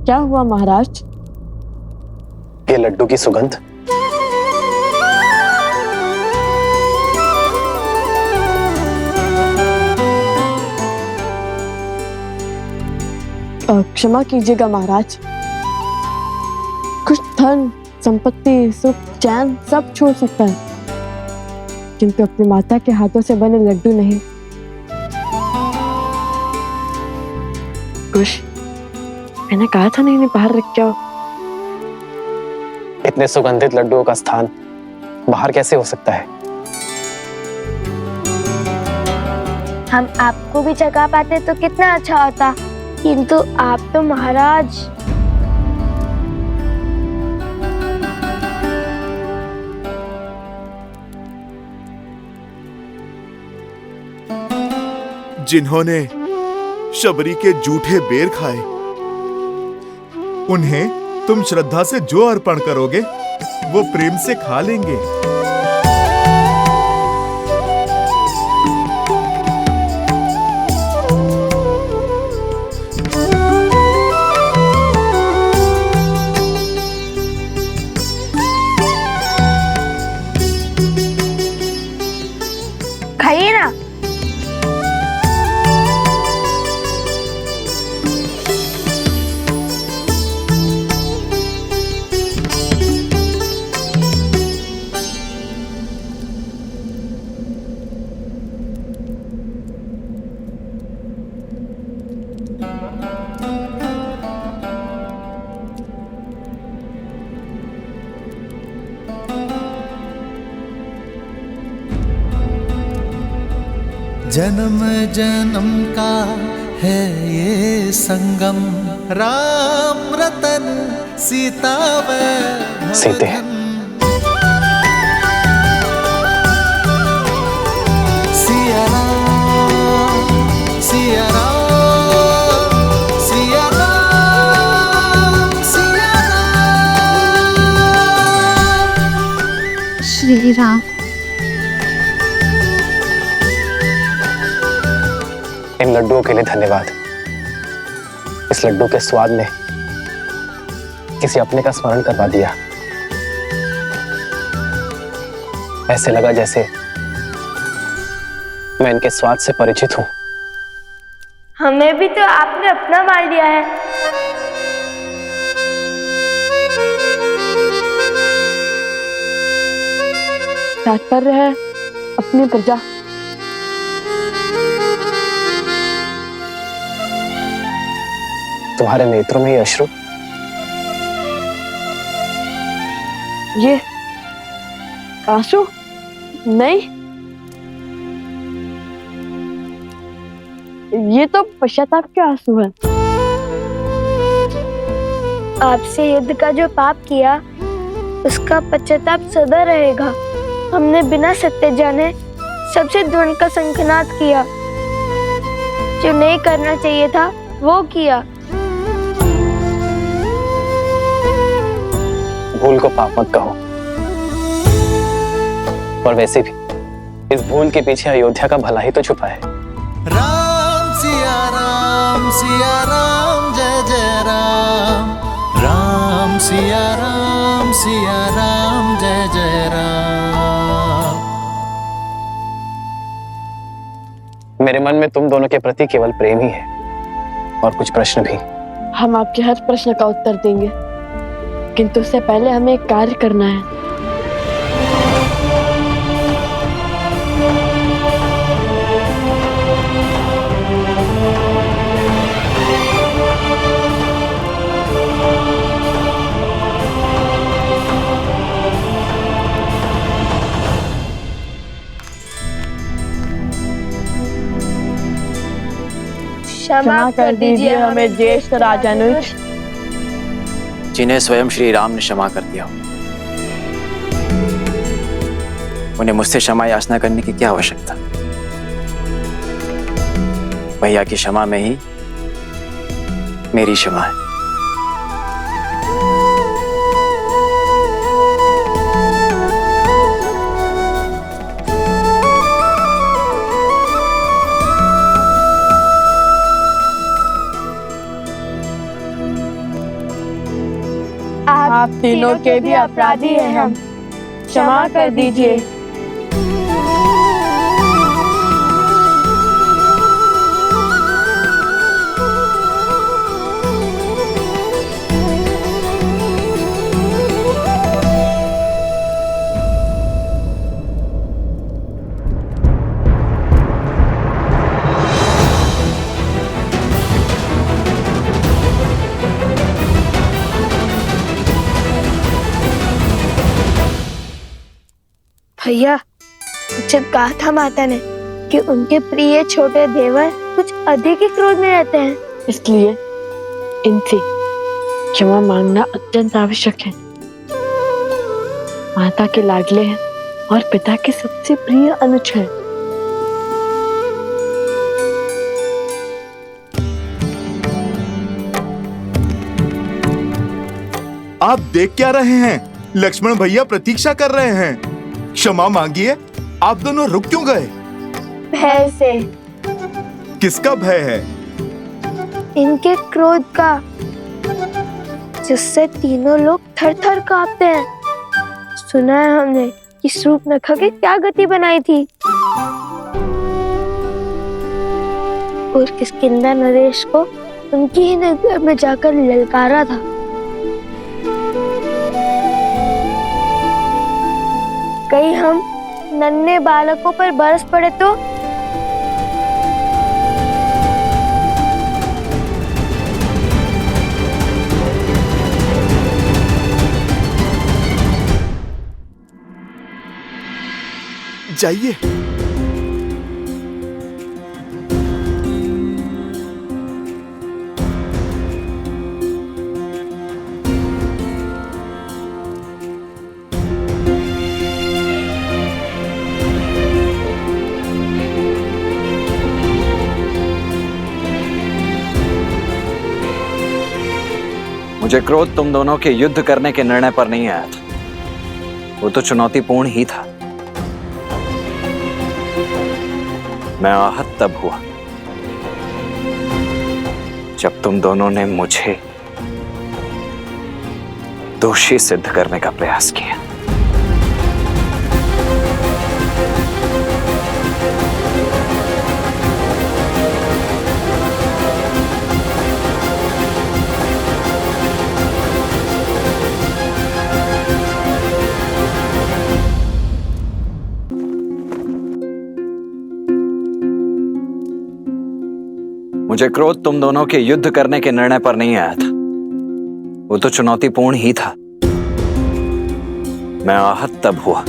क्या हुआ महाराज? ये लड्डू की सुगंध। क्षमा कीजिएगा महाराज, कुछ धन संपत्ति सुख चैन सब छोड़ सकता है, किंतु अपनी माता के हाथों से बने लड्डू नहीं। कुछ मैंने कहा था नहीं बाहर रख जाओ। इतने सुगंधित लड्डुओं का स्थान बाहर कैसे हो सकता है? हम आपको भी जगा पाते तो कितना अच्छा होता, किंतु आप तो महाराज। जिन्होंने शबरी के जूठे बेर खाए, उन्हें तुम श्रद्धा से जो अर्पण करोगे वो प्रेम से खा लेंगे। खाइए ना। जन्म जन्म का है ये संगम, राम रतन सीता व सीते सिया राम सिया राम सिया राम सिया राम। श्री राम। इन लड्डुओं के लिए धन्यवाद। इस लड्डू के स्वाद ने किसी अपने का स्मरण करवा दिया। ऐसे लगा जैसे मैं इनके स्वाद से परिचित हूं। हमें भी तो आपने अपना मान लिया है। तात्पर्य है अपनी प्रजा। तुम्हारे नेत्रों में ये अश्रु? ये आंसू नहीं, ये तो पश्चाताप के आंसू हैं। आपसे युद्ध का जो पाप किया उसका पश्चाताप सदा रहेगा। हमने बिना सत्य जाने सबसे द्वंद का संघनाद किया, जो नहीं करना चाहिए था वो किया। भूल को पाप मत कहो, और वैसे भी इस भूल के पीछे अयोध्या का भला ही तो छुपा है। राम सिया राम जय जय राम, राम सिया राम जय जय राम। मेरे मन में तुम दोनों के प्रति केवल प्रेम ही है, और कुछ प्रश्न भी। हम आपके हर प्रश्न का उत्तर देंगे, किंतु उससे पहले हमें एक कार्य करना है। क्षमा कर दीजिए हमें ज्येष्ठ राजानुज, जिन्हें स्वयं श्री राम ने क्षमा कर दिया। उन्हें मुझसे क्षमा याचना करने की क्या आवश्यकता? भैया की क्षमा में ही मेरी क्षमा है। तीनों के भी अपराधी हैं हम, क्षमा कर दीजिए। भैया, जब कहा था माता ने कि उनके प्रिय छोटे देवर कुछ अधिक ही क्रोध में रहते हैं, इसलिए इनसे क्षमा मांगना अत्यंत आवश्यक है। माता के लाडले हैं और पिता के सबसे प्रिय अनुज हैं। आप देख क्या रहे हैं? लक्ष्मण भैया प्रतीक्षा कर रहे हैं। क्षमा मांगिए। आप दोनों रुक क्यों गए? भय से। किसका भय है? इनके क्रोध का, जिससे तीनों लोग थर थर कांपते हैं। सुना है हमने कि शूर्पणखा की क्या गति बनाई थी और किष्किंधा नरेश को उनकी ही नगर में जाकर ललकारा था। कहीं हम नन्हे बालकों पर बरस पड़े तो? जाइए। मुझे क्रोध तुम दोनों के युद्ध करने के निर्णय पर नहीं आया था। वो तो चुनौतीपूर्ण ही था। मैं आहत तब हुआ जब तुम दोनों ने मुझे दोषी सिद्ध करने का प्रयास किया। मुझे क्रोध तुम दोनों के युद्ध करने के निर्णय पर नहीं आया था। वो तो चुनौतीपूर्ण ही था। मैं आहत तब हुआ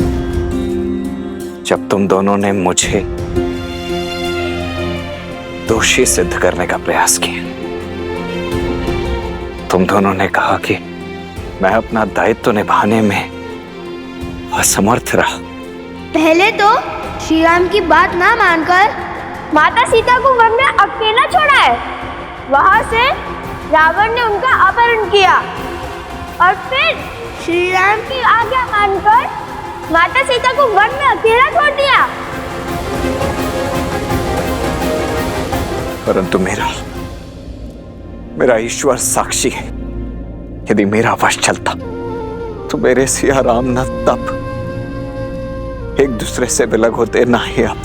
जब तुम दोनों ने मुझे दोषी सिद्ध करने का प्रयास किया। तुम दोनों ने कहा कि मैं अपना दायित्व निभाने में असमर्थ रहा। पहले तो श्री राम की बात ना मानकर माता सीता को वन में अकेला छोड़ा है। वहां से रावण ने उनका अपहरण किया और फिर श्री राम की आज्ञा मानकर माता सीता को वन में अकेला छोड़ दिया। परंतु मेरा ईश्वर साक्षी है। यदि मेरा वश चलता तो मेरे सिया राम न तब एक दूसरे से विलग होते, ना ही अब।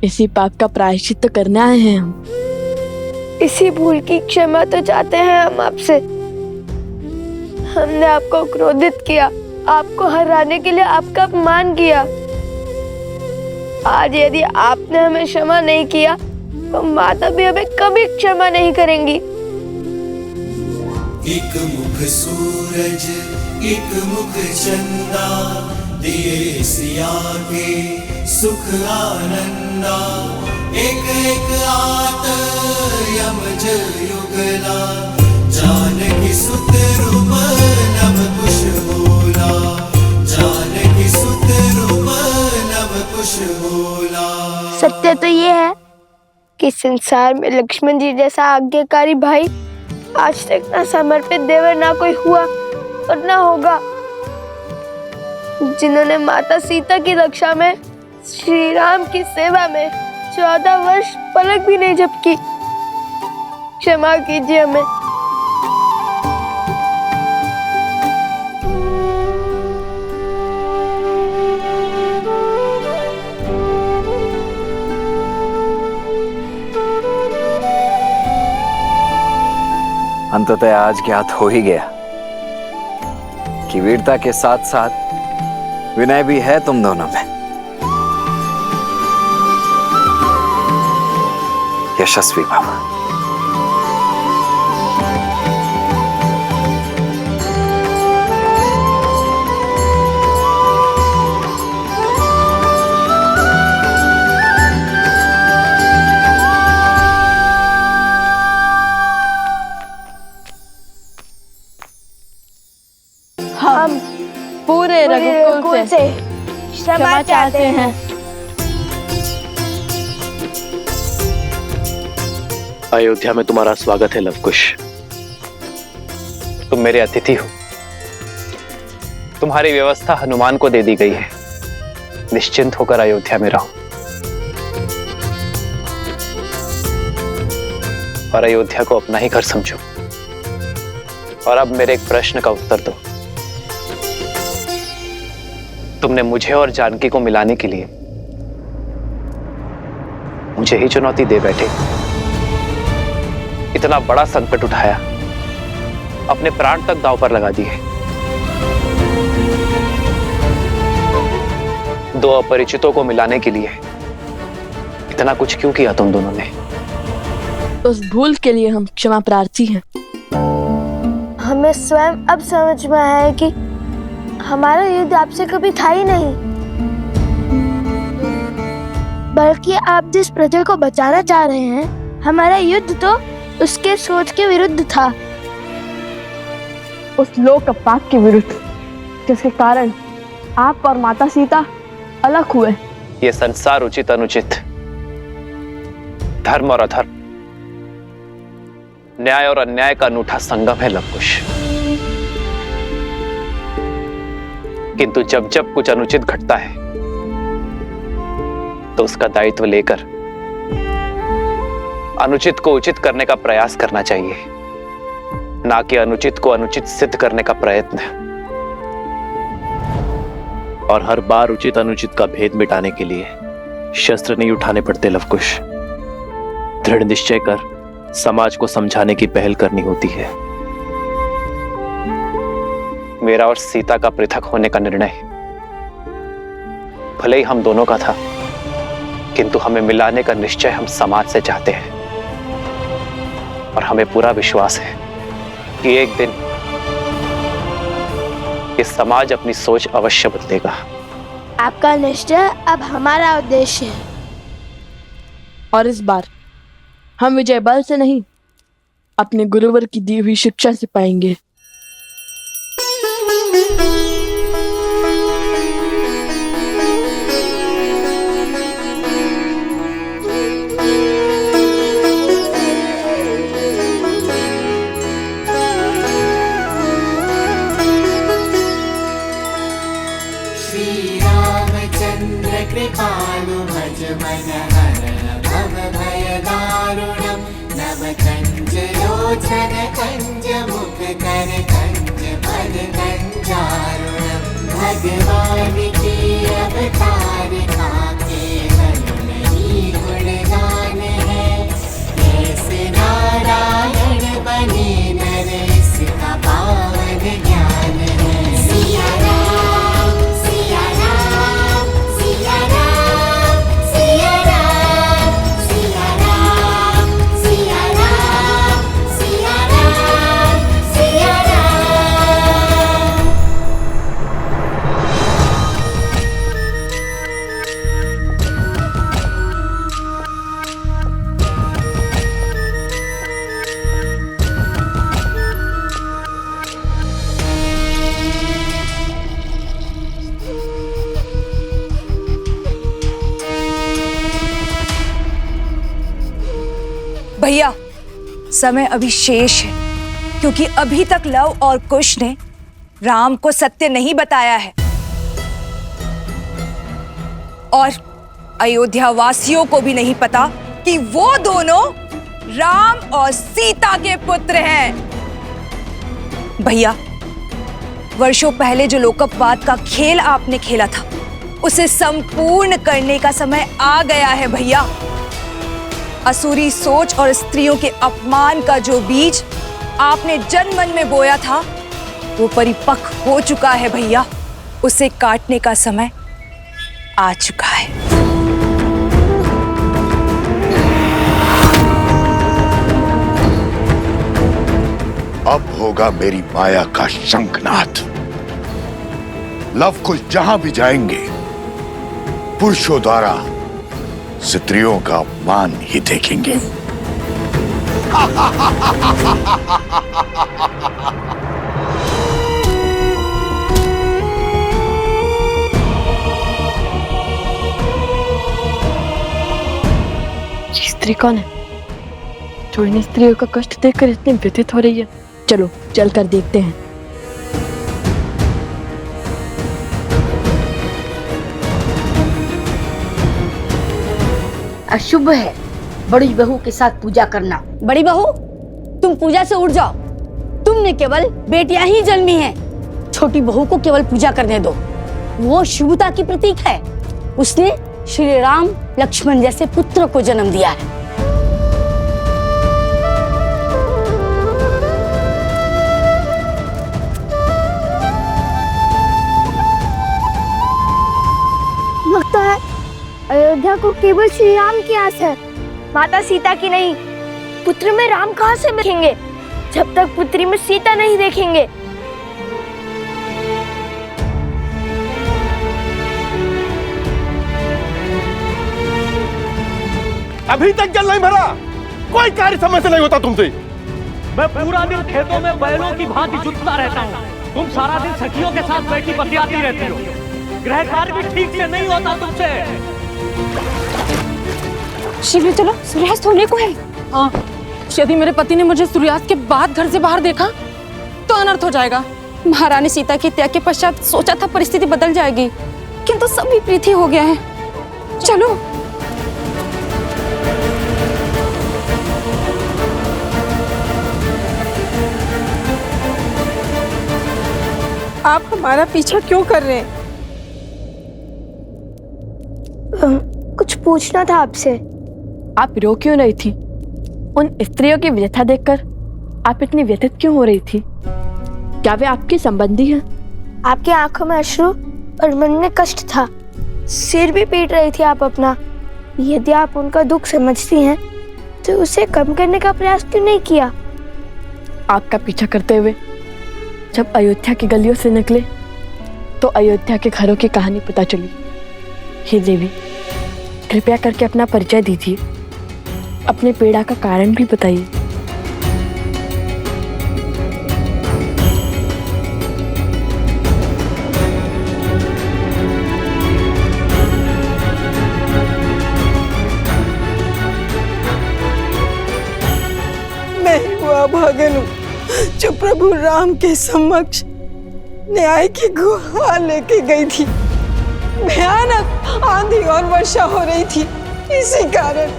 इसी पाप का प्रायश्चित तो करने आए हैं हम। इसी भूल की क्षमा तो चाहते हैं हम आपसे। हमने आपको क्रोधित किया, आपको हराने के लिए आपका अपमान किया। आज यदि आपने हमें क्षमा नहीं किया तो माता भी हमें कभी क्षमा नहीं करेंगी। एक मुख सूरज एक मुख चंदा, दिए सिया के सुख आनंदा। एक एक आत यमज युगला, जानकी सुत रूप नभ कुश होला। जानकी सुत रूप नभ कुश होला। सत्य तो ये है कि संसार में लक्ष्मण जी जैसा आज्ञाकारी भाई आज तक ना समर्पित देवर ना कोई हुआ और ना होगा, जिन्होंने माता सीता की रक्षा में श्री राम की सेवा में 14 वर्ष पलक भी नहीं झपकी। क्षमा कीजिए हमें। अंततः आज ज्ञात हो ही गया कि वीरता के साथ साथ विनय भी है तुम दोनों में। यशस्वी भव। हम पूरे रघुकुल से क्षमा चाहते हैं। अयोध्या में तुम्हारा स्वागत है लवकुश। तुम मेरे अतिथि हो। तुम्हारी व्यवस्था हनुमान को दे दी गई है। निश्चिंत होकर अयोध्या में रहो और अयोध्या को अपना ही घर समझो। और अब मेरे एक प्रश्न का उत्तर दो। तुमने मुझे और जानकी को मिलाने के लिए मुझे ही चुनौती दे बैठे। इतना बड़ा संकट उठाया, अपने प्राण तक दांव पर लगा दिए। दो अपरिचितों को मिलाने के लिए इतना कुछ क्यों किया तुम दोनों ने? उस भूल के लिए हम क्षमा प्रार्थी हैं। हमें स्वयं अब समझ में आया है कि हमारा युद्ध आपसे कभी था ही नहीं, बल्कि आप जिस प्रजा को बचाना चाह रहे हैं, हमारा युद्ध तो उसके सोच के विरुद्ध था। उस लोक पाप के विरुद्ध जिसके कारण आप और माता सीता अलग हुए। ये संसार उचित अनुचित, धर्म और अधर्म, न्याय और अन्याय का अनूठा संगम है लवकुश। किंतु जब जब कुछ अनुचित घटता है तो उसका दायित्व लेकर अनुचित को उचित करने का प्रयास करना चाहिए, ना कि अनुचित को अनुचित सिद्ध करने का प्रयत्न। और हर बार उचित अनुचित का भेद मिटाने के लिए शस्त्र नहीं उठाने पड़ते लवकुश। दृढ़ निश्चय कर समाज को समझाने की पहल करनी होती है। मेरा और सीता का पृथक होने का निर्णय भले ही हम दोनों का था, किंतु हमें मिलाने का निश्चय हम समाज से चाहते हैं। और हमें पूरा विश्वास है कि एक दिन ये समाज अपनी सोच अवश्य बदलेगा। आपका निश्चय अब हमारा उद्देश्य है। और इस बार हम विजय बल से नहीं, अपने गुरुवर की दी हुई शिक्षा से पाएंगे। श्री रामचंद्र कृपालु भज मन हरण भव भय दारुणम् नव कंज लोचन कंज मुख कर कंज पद कंजारुणम् भगवान की अवतार का केवल नहीं गुणगान है। ऐसे नारायण बने नर इसका पावन ज्ञान है। सिया राम सिया राम सिया राम सिया राम सिया राम सिया राम सिया राम सिया राम। भैया, समय अभी शेष है, क्योंकि अभी तक लव और कुश ने राम को सत्य नहीं बताया है और अयोध्या वासियों को भी नहीं पता कि वो दोनों राम और सीता के पुत्र हैं। भैया, वर्षों पहले जो लोकपवाद का खेल आपने खेला था, उसे संपूर्ण करने का समय आ गया है भैया। असुरी सोच और स्त्रियों के अपमान का जो बीज आपने जन मन में बोया था, वो परिपक्व हो चुका है भैया। उसे काटने का समय आ चुका है। अब होगा मेरी माया का शंखनाद। लव कुश जहां भी जाएंगे, पुरुषों द्वारा स्त्रियों का अपमान ही देखेंगे। ये स्त्री कौन है जो इन स्त्रियों का कष्ट देखकर इतनी व्यथित हो रही है? चलो चलकर देखते हैं। अशुभ है बड़ी बहू के साथ पूजा करना। बड़ी बहू, तुम पूजा से उठ जाओ। तुमने केवल बेटियां ही जन्मी हैं। छोटी बहू को केवल पूजा करने दो। वो शुभता की प्रतीक है। उसने श्री राम लक्ष्मण जैसे पुत्र को जन्म दिया है। लगता है अयोध्या को केवल श्री राम की आस है, माता सीता की नहीं। पुत्र में राम कहाँ से देखेंगे जब तक पुत्री में सीता नहीं देखेंगे? अभी तक जल नहीं भरा, कोई कार्य समय से नहीं होता तुमसे। मैं पूरा दिन खेतों में बैलों की भांति जुटता रहता हूँ। तुम सारा दिन सखियों के साथ बैठी बतियाती रहती हो। गृह कार्य भी ठीक से नहीं होता तुमसे। शीघ्र चलो, सूर्यास्त होने को है। हाँ, यदि मेरे पति ने मुझे सूर्यास्त के बाद घर से बाहर देखा तो अनर्थ हो जाएगा। महारानी सीता के त्याग के पश्चात सोचा था परिस्थिति बदल जाएगी, किंतु सब विपरीत ही हो गया है। चलो। आप हमारा पीछा क्यों कर रहे हैं? कुछ पूछना था आपसे। आप रो क्यों रही थी? उन स्त्रियों की व्यथा देखकर आप इतनी व्यथित क्यों हो रही थी? क्या वे आपकी संबंधी हैं? आपकी आंखों में अश्रु और मन में कष्ट था। सिर भी पीट रही थी आप अपना। यदि आप उनका दुख समझती हैं तो उसे कम करने का प्रयास क्यों नहीं किया? आपका पीछा करते हुए जब अयोध्या की गलियों से निकले तो अयोध्या के घरों की कहानी पता चली। हे देवी, कृपया करके अपना परिचय दीजिए, अपने पीड़ा का कारण भी बताइए। मैं हुआ भागन हूँ जो प्रभु राम के समक्ष न्याय की गुहार लेके गई थी। भयानक आंधी और वर्षा हो रही थी, इसी कारण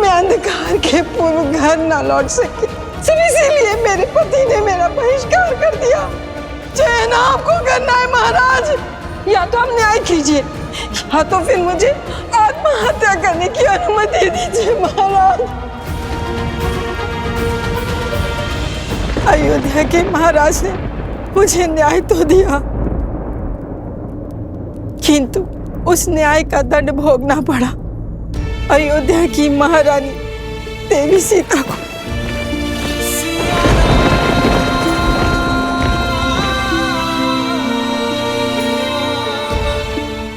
मैं अंधकार के पूर्व घर न लौट सकी। सिर्फ इसीलिए मेरे पति ने मेरा बहिष्कार कर दिया। चयन आपको करना है महाराज, या तो आप न्याय कीजिए या तो फिर मुझे आत्महत्या करने की अनुमति दीजिए महाराज। अयोध्या के महाराज ने मुझे न्याय तो दिया, किंतु उस न्याय का दंड भोगना पड़ा अयोध्या की महारानी देवी सीता को।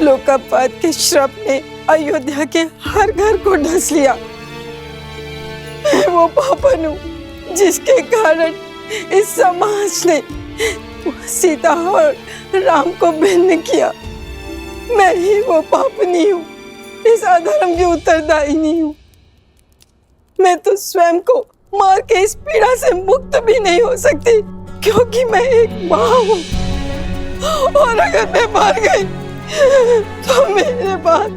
लोकपात के श्राप ने अयोध्या के हर घर को ढस लिया। मैं वो पापन हूँ जिसके कारण इस समाज ने सीता और राम को भिन्न किया। मैं ही वो पापनी हूँ, इस अधर्म की उत्तरदायिनी हूँ। मैं तो स्वयं को मार के इस पीड़ा से मुक्त भी नहीं हो सकती, क्योंकि मैं एक माँ हूँ। और अगर मैं मर गई तो मेरे बाद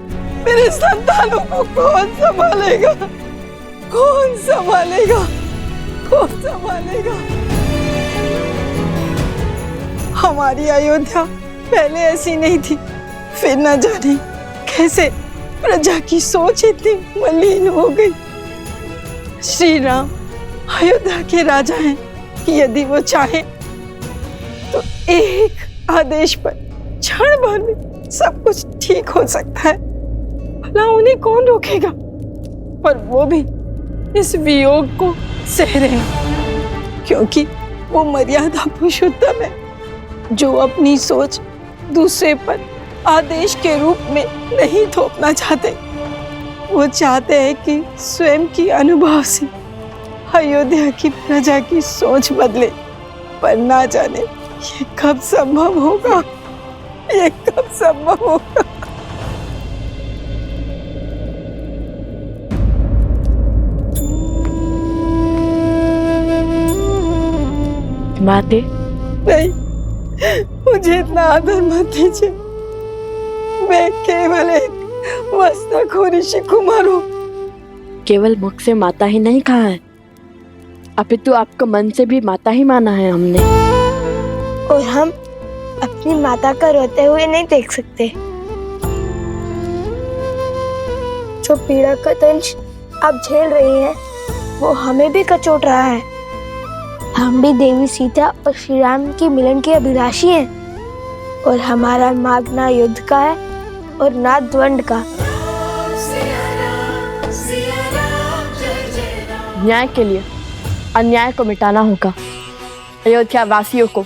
मेरे संतानों को कौन संभालेगा? कौन संभालेगा? कौन संभालेगा? हमारी अयोध्या पहले ऐसी नहीं थी, फिर न जाने कैसे प्रजा की सोच इतनी मलिन हो गई। श्री राम अयोध्या के राजा हैं कि यदि वो चाहे तो एक आदेश पर क्षण भर में सब कुछ ठीक हो सकता है। भला उन्हें कौन रोकेगा? पर वो भी इस वियोग को सह रहे हैं, क्योंकि वो मर्यादा पुरुषोत्तम है, जो अपनी सोच दूसरे पर आदेश के रूप में नहीं थोपना चाहते। वो चाहते हैं कि स्वयं की अनुभव से अयोध्या की प्रजा की सोच बदले, पर ना जाने ये कब संभव होगा? ये कब संभव होगा? माते नहीं, मुझे इतना आदर मत दीजिए। मैं केवल एक वस्ताखोर ऋषि कुमार हूँ। केवल मुख से माता ही नहीं कहा है, अपितु आपको मन से भी माता ही माना है हमने। और हम अपनी माता का रोते हुए नहीं देख सकते। जो पीड़ा का दंश आप झेल रही हैं, वो हमें भी कचोट रहा है। हम भी देवी सीता और श्री राम की मिलन के अभिलाषी हैं, और हमारा मार्ग ना युद्ध का है और ना द्वंद का। न्याय के लिए अन्याय को मिटाना होगा। अयोध्या वासियों को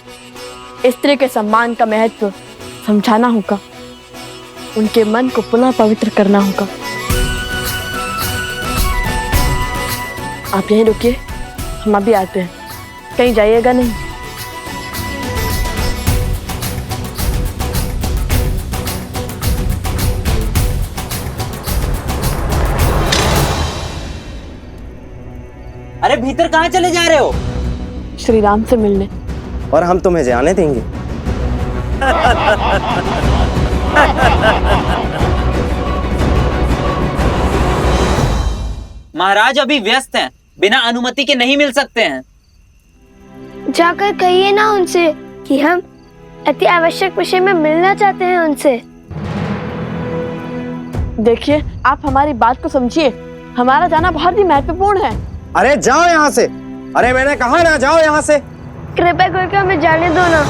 स्त्री के सम्मान का महत्व समझाना होगा। उनके मन को पुनः पवित्र करना होगा। आप यहीं रुकिए, हम अभी आते हैं। कहीं जाइएगा नहीं। अरे भीतर कहाँ चले जा रहे हो? श्री राम से मिलने। और हम तुम्हें जाने देंगे? महाराज अभी व्यस्त हैं, बिना अनुमति के नहीं मिल सकते हैं। जाकर कहिए ना उनसे कि हम अति आवश्यक विषय में मिलना चाहते हैं उनसे। देखिए, आप हमारी बात को समझिए। हमारा जाना बहुत ही महत्वपूर्ण है। अरे जाओ यहाँ से। अरे मैंने कहा ना, जाओ यहाँ से। कृपया करके हमें जाने दो ना।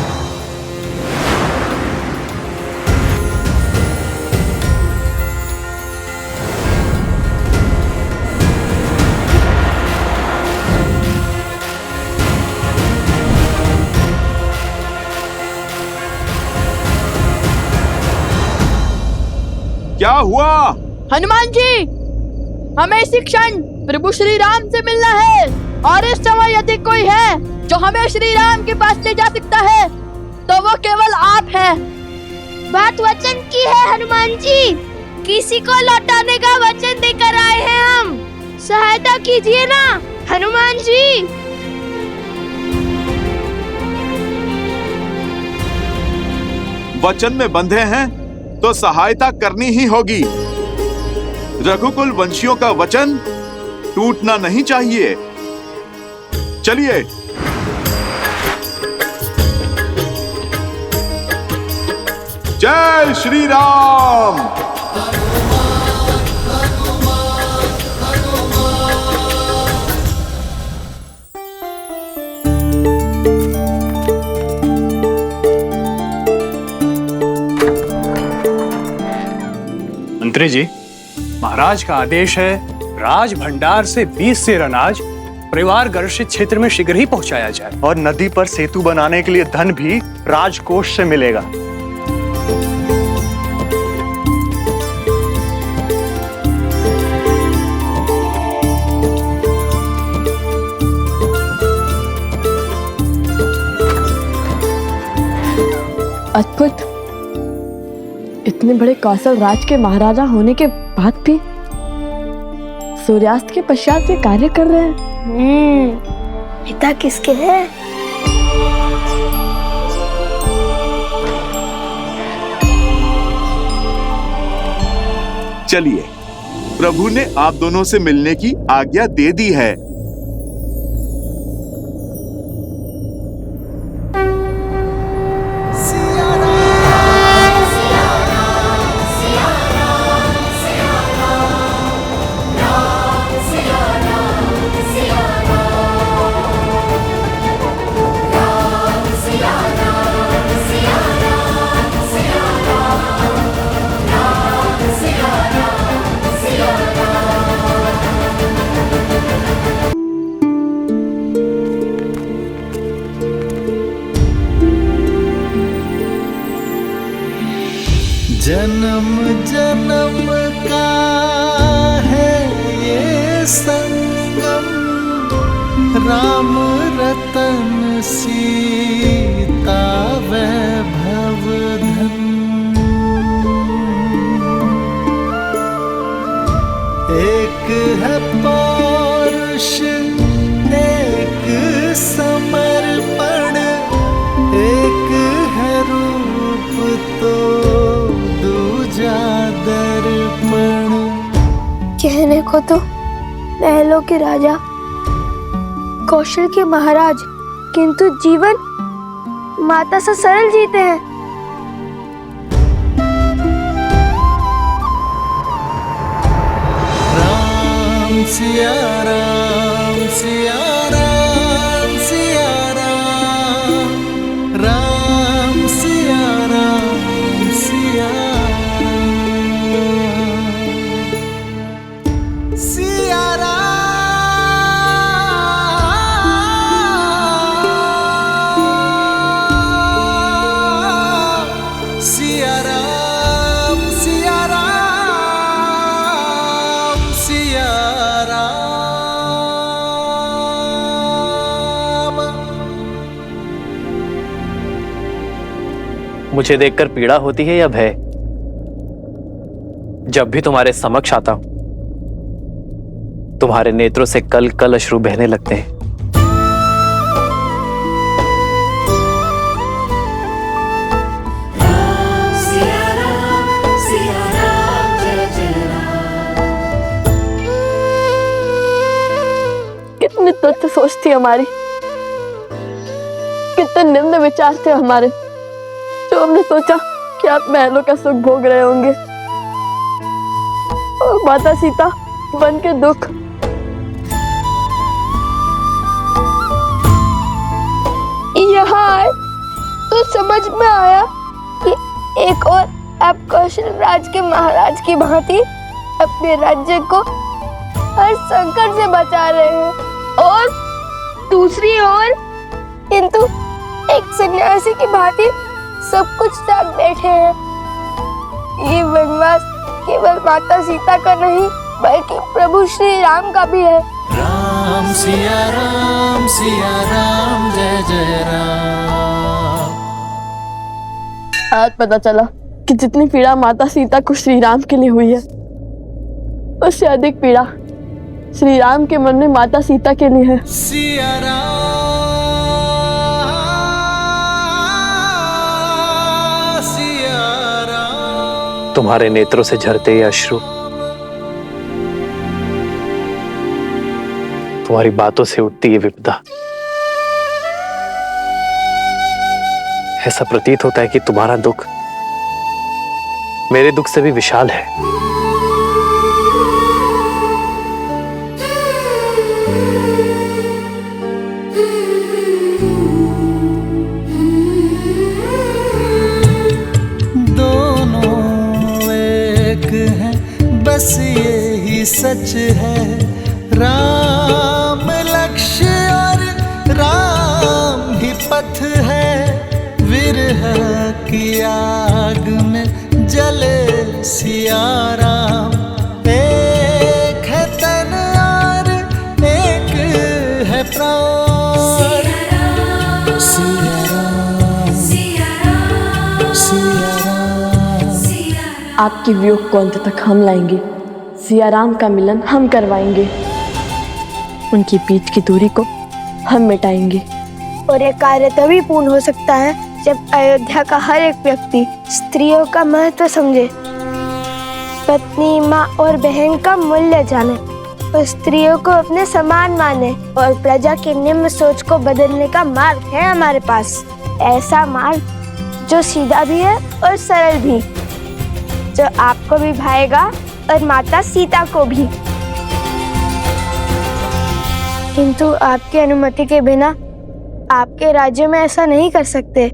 क्या हुआ? हनुमान जी, हमें इसी क्षण प्रभु श्री राम से मिलना है। और इस समय यदि कोई है जो हमें श्री राम के पास ले जा सकता है, तो वो केवल आप हैं। बात वचन की है हनुमान जी। किसी को लौटाने का वचन देकर आए हैं हम। सहायता कीजिए ना हनुमान जी। वचन में बंधे हैं तो सहायता करनी ही होगी। रघुकुल वंशियों का वचन टूटना नहीं चाहिए। चलिए। जय श्री राम। मंत्री जी, महाराज का आदेश है राज भंडार से 20 सेर अनाज परिवार गर्षित क्षेत्र में शीघ्र ही पहुंचाया जाए। और नदी पर सेतु बनाने के लिए धन भी राजकोष से मिलेगा। अद्भुत। इतने बड़े कौशल राज के महाराजा होने के बाद भी सूर्यास्त के पश्चात वे कार्य कर रहे हैं। पिता किसके हैं? चलिए, प्रभु ने आप दोनों से मिलने की आज्ञा दे दी है। जन्म जन्म का है ये संगम, राम रतन सीता वैभव धन। एक है पौरुष एक समर्पण, एक है रूप तो दर्पण। कहने को तो महलों के राजा, कौशल के महाराज, किंतु जीवन माता से सरल जीते हैं। राम सिया राम सिया राम सिया राम, राम सिया राम सिया मुझे देखकर पीड़ा होती है या भय? जब भी तुम्हारे समक्ष आता हूं, तुम्हारे नेत्रों से कल कल अश्रु बहने लगते हैं। कितनी तुच्छ सोच थी हमारी, कितने निम्न विचार थे हमारे, जो हमने सोचा कि आप महलों का सुख भोग रहे होंगे और माता सीता वन के दुख। यहाँ आए तो समझ में आया कि एक और आप कौशल राज के महाराज की भांति अपने राज्य को हर संकट से बचा रहे हैं, और दूसरी ओर किंतु एक सन्यासी की भांति सब कुछ त्याग बैठे हैं। ये वनवास केवल माता सीता का नहीं बल्कि प्रभु श्री राम का भी है। राम सिया राम जय जय राम। आज पता चला कि जितनी पीड़ा माता सीता को श्री राम के लिए हुई है, उससे अधिक पीड़ा श्री राम के मन में माता सीता के लिए है। सिया राम सिया राम। तुम्हारे नेत्रों से झरते ये अश्रु तुम्हारी बातों से उठती ये विपदा। ऐसा प्रतीत होता है कि तुम्हारा दुख मेरे दुख से भी विशाल है। दोनों एक हैं, बस यही सच है। राम लक्ष्य और राम ही पथ है। विरह की आग में जले सिया राम। एक है तन और एक है प्राण। सिया राम सिया राम। आपके वियोग को अंत तक हम लाएंगे। सियाराम का मिलन हम करवाएंगे। उनकी बीच की दूरी को हम मिटाएंगे। और ये कार्य तभी पूर्ण हो सकता है जब अयोध्या का हर एक व्यक्ति स्त्रियों का महत्व समझे, पत्नी, माँ और बहन का मूल्य जाने और स्त्रियों को अपने समान माने। और प्रजा की निम्न सोच को बदलने का मार्ग है हमारे पास, ऐसा मार्ग जो सीधा भी है और सरल भी, जो आपको भी भाएगा और माता सीता को भी। किंतु आपकी अनुमति के बिना आपके राज्य में ऐसा नहीं कर सकते।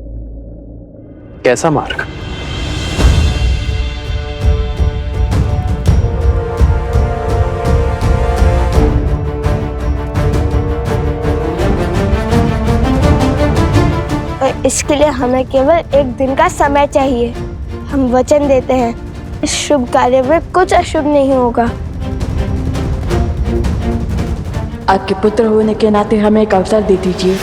कैसा मार्ग? और इसके लिए हमें केवल एक दिन का समय चाहिए। हम वचन देते हैं इस शुभ कार्य में कुछ अशुभ नहीं होगा। आपके पुत्र होने के नाते हमें एक अवसर दे दीजिए।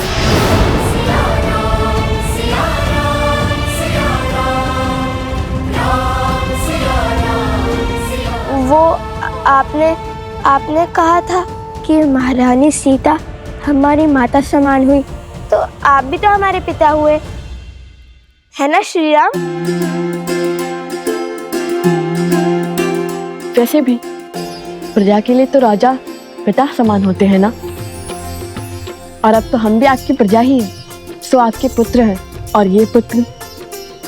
वो आपने कहा था कि महारानी सीता हमारी माता समान हुई, तो आप भी तो हमारे पिता हुए, है ना श्री राम? वैसे भी प्रजा के लिए तो राजा पिता समान होते हैं ना। और अब तो हम भी आपकी प्रजा ही हैं, सो आपके पुत्र हैं। और ये पुत्र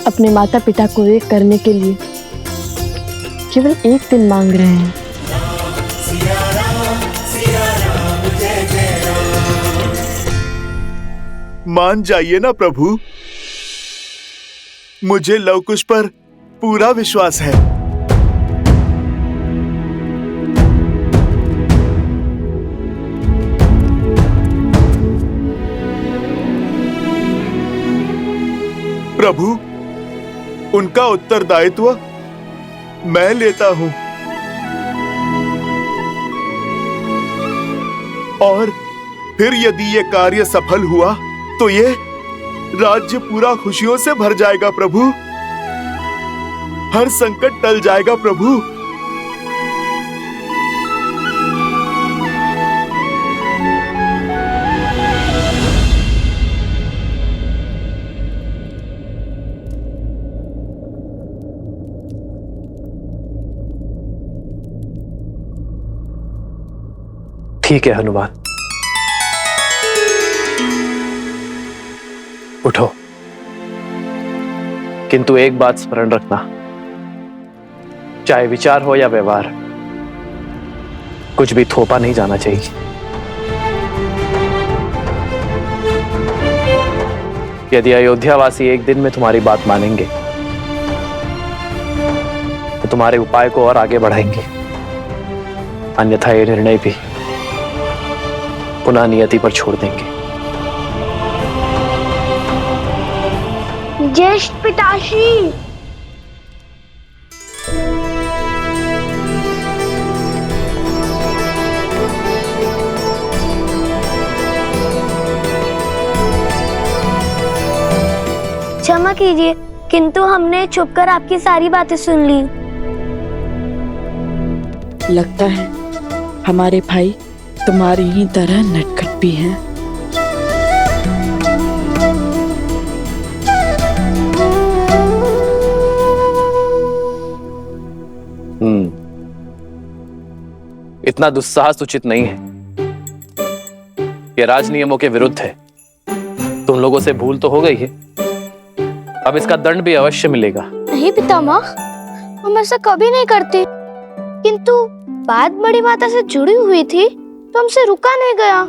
अपने माता पिता को एक करने के लिए केवल एक दिन मांग रहे हैं। मान जाइए ना प्रभु, मुझे लव कुश पर पूरा विश्वास है। प्रभु, उनका उत्तरदायित्व मैं लेता हूं। और फिर यदि ये कार्य सफल हुआ तो ये राज्य पूरा खुशियों से भर जाएगा प्रभु। हर संकट टल जाएगा प्रभु। ठीक है हनुमान, उठो। किंतु एक बात स्मरण रखना, चाहे विचार हो या व्यवहार, कुछ भी थोपा नहीं जाना चाहिए। यदि अयोध्यावासी एक दिन में तुम्हारी बात मानेंगे तो तुम्हारे उपाय को और आगे बढ़ाएंगे, अन्यथा ये निर्णय भी पुनः नियति पर छोड़ देंगे। ज्येष्ठ पिताश्री, क्षमा कीजिए, किंतु हमने छुपकर आपकी सारी बातें सुन ली। लगता है हमारे भाई तुम्हारी ही तरह नटखट भी हैं। इतना दुस्साहस उचित नहीं है। यह राज नियमों के विरुद्ध है। तुम लोगों से भूल तो हो गई है, अब इसका दंड भी अवश्य मिलेगा। नहीं पितामह, हम ऐसा कभी नहीं करते, किंतु बात बड़ी माता से जुड़ी हुई थी तो हमसे रुका नहीं गया।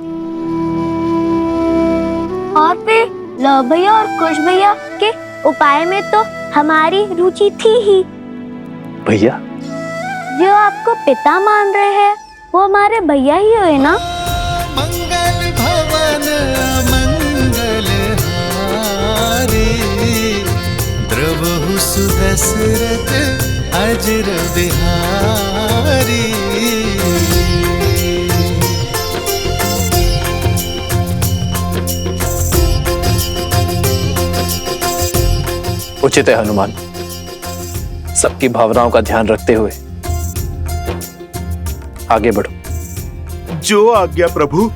और फिर लव भैया और कुश भैया के उपाय में तो हमारी रुचि थी ही। भैया? जो आपको पिता मान रहे हैं वो हमारे भैया ही हुए ना। मंगल भवन मंगल हारी, द्रवहु सुदशरथ अजर बिहारी। उचित है हनुमान, सबकी भावनाओं का ध्यान रखते हुए आगे बढ़ो। जो आज्ञा प्रभु।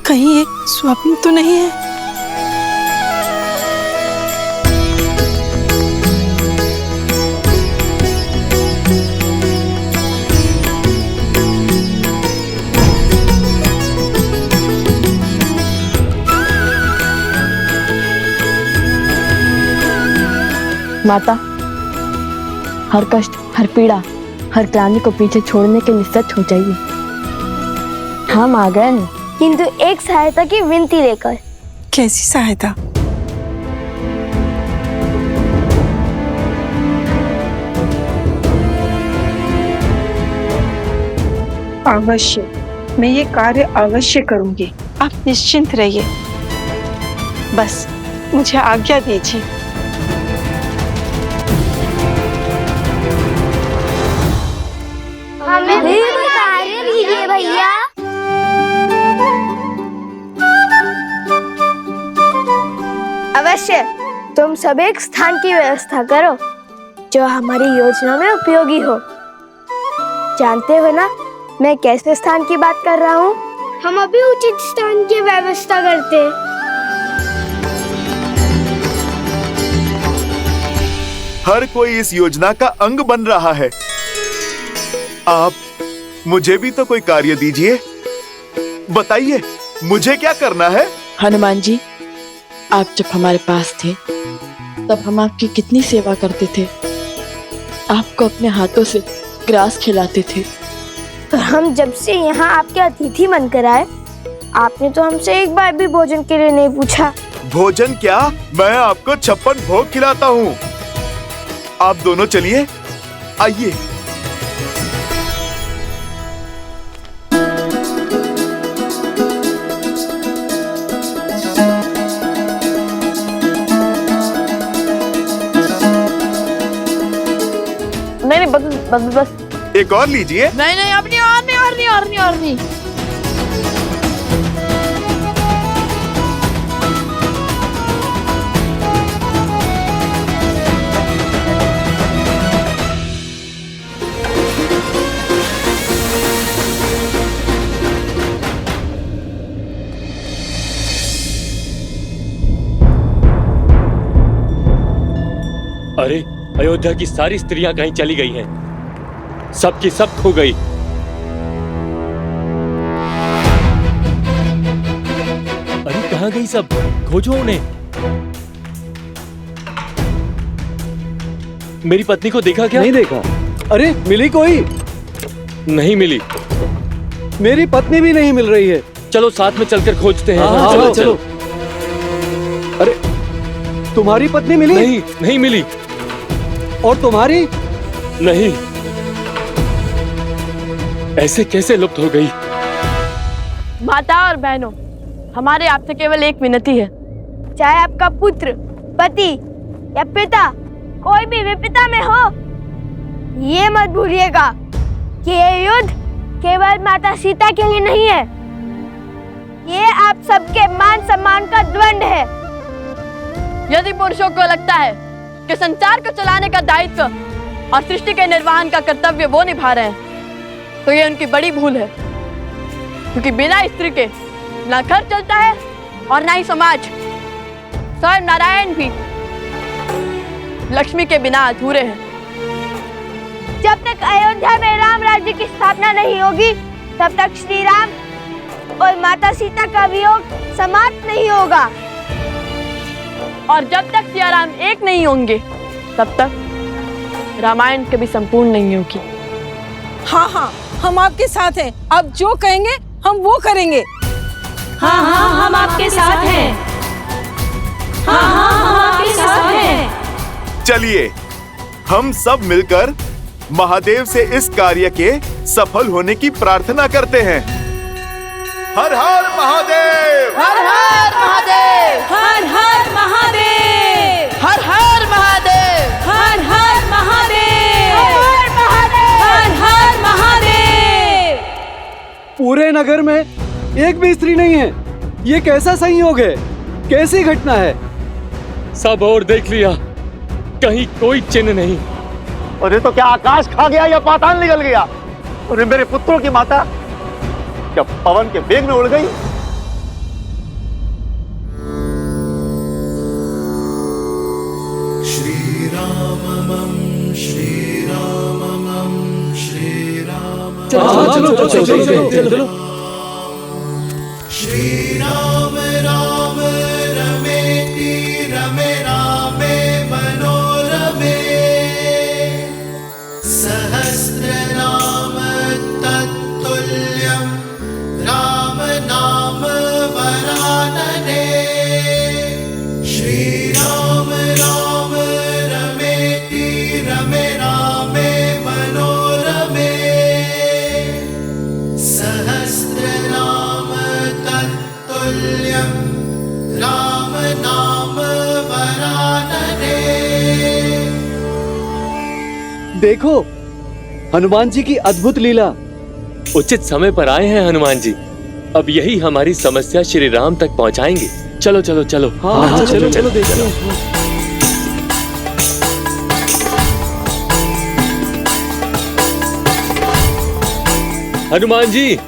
कहीं एक स्वप्न तो नहीं है? माता, हर कष्ट, हर पीड़ा, हर ग्लानि को पीछे छोड़ने के लिए सच हो जाइए। हम आ गए हैं, किंतु एक सहायता की विनती लेकर। कैसी सहायता? अवश्य, मैं ये कार्य अवश्य करूंगी। आप निश्चिंत रहिए, बस मुझे आज्ञा दीजिए। हमें भी कार्य दीजिए भैया। अवश्य, तुम सब एक स्थान की व्यवस्था करो जो हमारी योजना में उपयोगी हो। जानते हो ना मैं कैसे स्थान की बात कर रहा हूँ? हम अभी उचित स्थान की व्यवस्था करते। हर कोई इस योजना का अंग बन रहा है। आप मुझे भी तो कोई कार्य दीजिए। बताइए मुझे क्या करना है? हनुमान जी, आप जब हमारे पास थे तब हम आपकी कितनी सेवा करते थे। आपको अपने हाथों से ग्रास खिलाते थे। पर हम जब से यहाँ आपके अतिथि बनकर आए, आपने तो हमसे एक बार भी भोजन के लिए नहीं पूछा। भोजन क्या, मैं आपको 56 भोग खिलाता हूँ। आप दोनों चलिए, आइए। नहीं, बस एक और लीजिए। नहीं, अपनी और नहीं। अरे, अयोध्या की सारी स्त्रियां कहीं चली गई हैं। सब की सब खो गई। अरे कहाँ गई सब? खोजो उन्हें। मेरी पत्नी को देखा क्या? नहीं देखा। अरे मिली कोई? नहीं मिली। मेरी पत्नी भी नहीं मिल रही है। चलो साथ में चलकर खोजते हैं। हाँ, चलो। अरे तुम्हारी पत्नी मिली? नहीं मिली। और तुम्हारी? नहीं। ऐसे कैसे लुप्त हो गई? माता और बहनों, हमारे आपसे केवल एक विनती है। चाहे आपका पुत्र, पति या पिता, कोई भी विपदा में हो, ये मत भूलिएगा कि ये युद्ध केवल माता सीता के लिए नहीं है। ये आप सबके मान सम्मान का द्वंद है। यदि पुरुषों को लगता है कि संसार को चलाने का दायित्व और सृष्टि के निर्वहन का कर्तव्य वो निभा रहे हैं, तो ये उनकी बड़ी भूल है। क्योंकि बिना स्त्री के ना घर चलता है और ना ही समाज। स्वयं नारायण भी लक्ष्मी के बिना अधूरे हैं। जब तक अयोध्या में राम राज्य की स्थापना नहीं होगी, तब तक श्री राम और माता सीता का वियोग समाप्त नहीं होगा। और जब तक सिया राम एक नहीं होंगे, तब तक रामायण कभी संपूर्ण नहीं होगी। हाँ, हम आपके साथ हैं। आप जो कहेंगे हम वो करेंगे। हाँ, हम आपके साथ हैं। हाँ, हम आपके साथ हैं। चलिए हम सब मिलकर महादेव से इस कार्य के सफल होने की प्रार्थना करते हैं। हर हर महादेव! हर हर महादेव! हर हर महादेव! हर हर महादेव! हर हर महादेव! हर हर महादेव! हर हर महादेव! नगर में एक भी स्त्री नहीं है। ये कैसा संयोग है? कैसी घटना है? सब और देख लिया, कहीं कोई चिन्ह नहीं। अरे तो क्या आकाश खा गया या पाताल निकल गया? अरे मेरे पुत्रों की माता क्या पवन के वेग में उड़ गई? श्री रामम श्री रामम श्री राम। चलो। श्री राम राम रमेति रमे रामे मनोरमे सहस्रनाम तत्तुल्यं राम नाम वरानने। श्री राम राम रमेति रमे रामे मनोरमे सहस्रनाम तत्तुल्यं राम नाम वरानने। देखो हनुमान जी की अद्भुत लीला। उचित समय पर आए हैं हनुमान जी। अब यही हमारी समस्या श्री राम तक पहुंचाएंगे। चलो चलो चलो। हाँ, चलो देखो। हनुमान जी,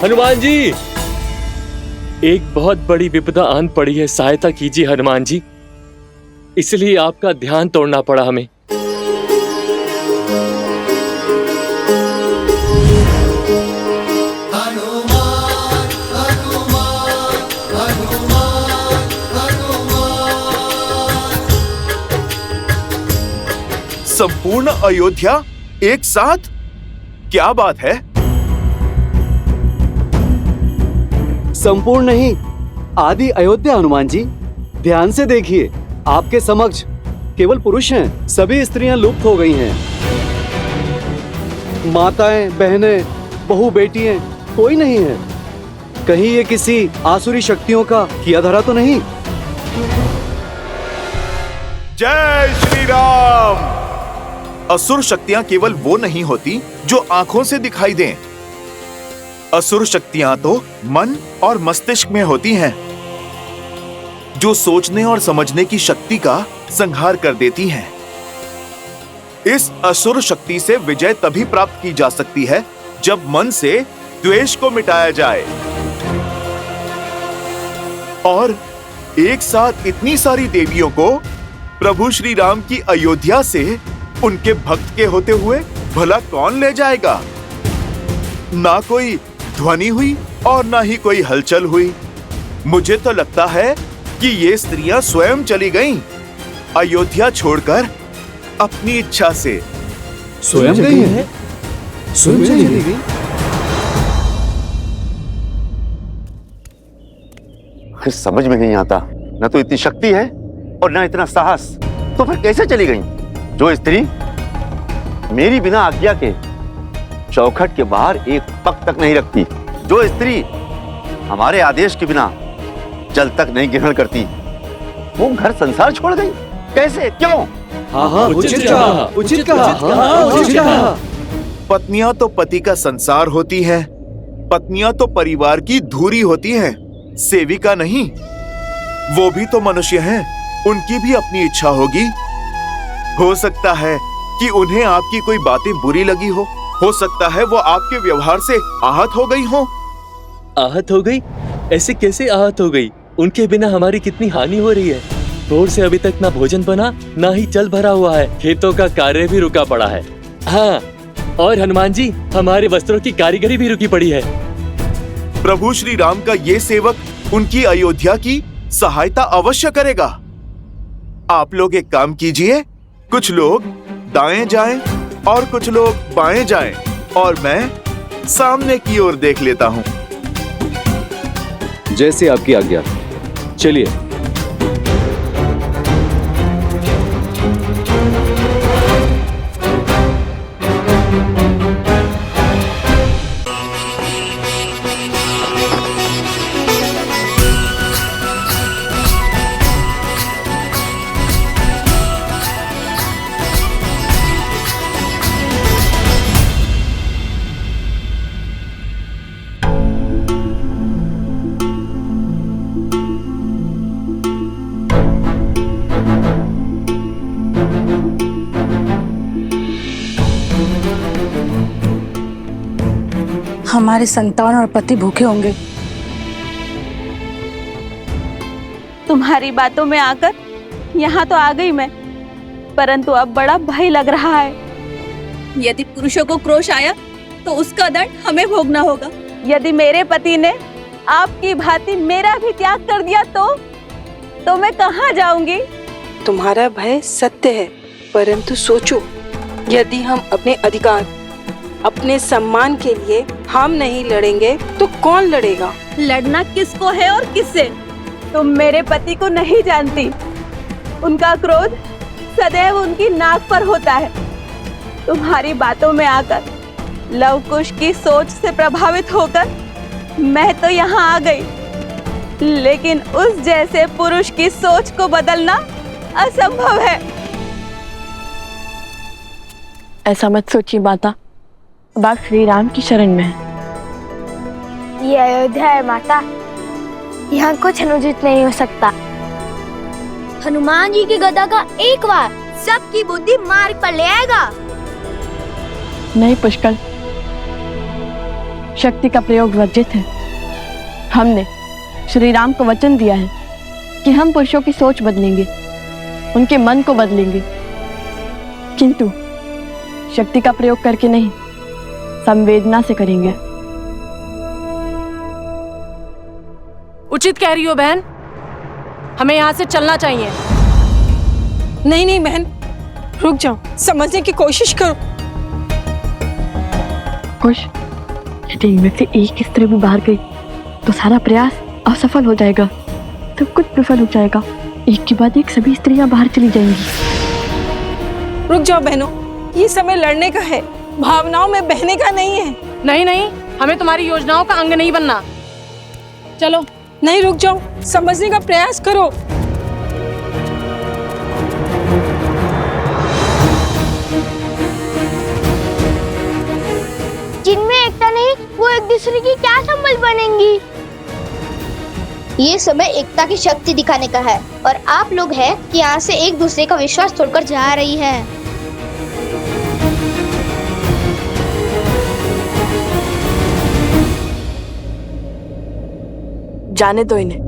हनुमान जी, एक बहुत बड़ी विपदा आन पड़ी है, सहायता कीजिए हनुमान जी। इसलिए आपका ध्यान तोड़ना पड़ा हमें। संपूर्ण अयोध्या एक साथ? क्या बात है? संपूर्ण नहीं, आदि अयोध्या हनुमान जी। ध्यान से देखिए, आपके समक्ष केवल पुरुष हैं, सभी स्त्रियां लुप्त हो गई हैं। माताएं, बहनें, बहू, बेटियां कोई नहीं है। कहीं ये किसी आसुरी शक्तियों का किया धरा तो नहीं? जय श्री राम। असुर शक्तियां केवल वो नहीं होती जो आंखों से दिखाई दें। असुर शक्तियां तो मन और मस्तिष्क में होती हैं, जो सोचने और समझने की शक्ति का संहार कर देती हैं। इस असुर शक्ति से विजय तभी प्राप्त की जा सकती है जब मन से द्वेष को मिटाया जाए। और एक साथ इतनी सारी देवियों को प्रभु श्री राम की अयोध्या से उनके भक्त के होते हुए भला कौन ले जाएगा? ना कोई ध्वनि हुई और ना ही कोई हलचल हुई। मुझे तो लगता है कि ये स्त्रियां स्वयं चली गईं, अयोध्या छोड़कर अपनी इच्छा से। स्वयं गई है? स्वयं चली गई? समझ में नहीं आता, न तो इतनी शक्ति है और न इतना साहस, तो फिर कैसे चली गई? जो स्त्री मेरी बिना आज्ञा के चौखट के बाहर एक पग तक नहीं रखती, जो स्त्री हमारे आदेश के बिना जल तक नहीं ग्रहण करती, वो घर संसार छोड़ गई। कैसे? क्यों? हाँ, उचित कहा। पत्नियां तो पति का संसार होती हैं, पत्नियां तो परिवार की धुरी होती हैं, सेविका नहीं। वो भी तो मनुष्य हैं, उनकी भी अपनी इच्छा होगी। हो सकता है कि उन्हें आपकी कोई बातें बुरी लगी हो सकता है वो आपके व्यवहार से आहत हो गई हो। आहत हो गई? ऐसे कैसे आहत हो गई? उनके बिना हमारी कितनी हानि हो रही है। भोर से अभी तक ना भोजन बना, ना ही जल भरा हुआ है, खेतों का कार्य भी रुका पड़ा है। हाँ, और हनुमान जी, हमारे वस्त्रों की कारीगरी भी रुकी पड़ी है। प्रभु श्री राम का ये सेवक उनकी अयोध्या की सहायता अवश्य करेगा। आप लोग एक काम कीजिए, कुछ लोग दाएं जाएं और कुछ लोग बाएं जाएं, और मैं सामने की ओर देख लेता हूं। जैसे आपकी आज्ञा। चलिए। हमारे संतान और पति भूखे होंगे। तुम्हारी बातों में आकर यहाँ तो आ गई मैं, परंतु अब बड़ा भय लग रहा है। यदि पुरुषों को क्रोध आया तो उसका दंड हमें भोगना होगा। यदि मेरे पति ने आपकी भांति मेरा भी त्याग कर दिया तो मैं कहाँ जाऊंगी? तुम्हारा भय सत्य है, परंतु सोचो, यदि हम अपने अधिकार, अपने सम्मान के लिए हम नहीं लड़ेंगे तो कौन लड़ेगा? लड़ना किसको है और किससे? तुम मेरे पति को नहीं जानती। उनका क्रोध सदैव उनकी नाक पर होता है। तुम्हारी बातों में आकर लव कुश की सोच से प्रभावित होकर मैं तो यहाँ आ गई, लेकिन उस जैसे पुरुष की सोच को बदलना असंभव है। ऐसा मत सोचिए माता, अब आप श्री राम की शरण में हैं। ये अयोध्या है माता, यहाँ कुछ अनुचित नहीं हो सकता। हनुमान जी की गदा का एक वार सबकी बुद्धि मार्ग पर ले आएगा। नहीं पुष्कर, शक्ति का प्रयोग वर्जित है। हमने श्री राम को वचन दिया है कि हम पुरुषों की सोच बदलेंगे, उनके मन को बदलेंगे, किंतु शक्ति का प्रयोग करके नहीं, संवेदना से करेंगे। उचित कह रही हो बहन, हमें यहाँ से चलना चाहिए। नहीं नहीं बहन, रुक जाओ, समझने की कोशिश करो। खुश, यदि इनमें से एक स्त्री भी बाहर गई तो सारा प्रयास असफल हो जाएगा, सब कुछ विफल हो जाएगा। एक के बाद एक सभी स्त्रियां बाहर चली जाएंगी। रुक जाओ बहनों, ये समय लड़ने का है, भावनाओं में बहने का नहीं है। नहीं नहीं, हमें तुम्हारी योजनाओं का अंग नहीं बनना। चलो। नहीं, रुक जाओ, समझने का प्रयास करो। जिनमें एकता नहीं, वो एक दूसरे की क्या संबल बनेंगी? ये समय एकता की शक्ति दिखाने का है, और आप लोग हैं कि यहाँ से एक दूसरे का विश्वास तोड़कर जा रही हैं। जाने दो इन्हें।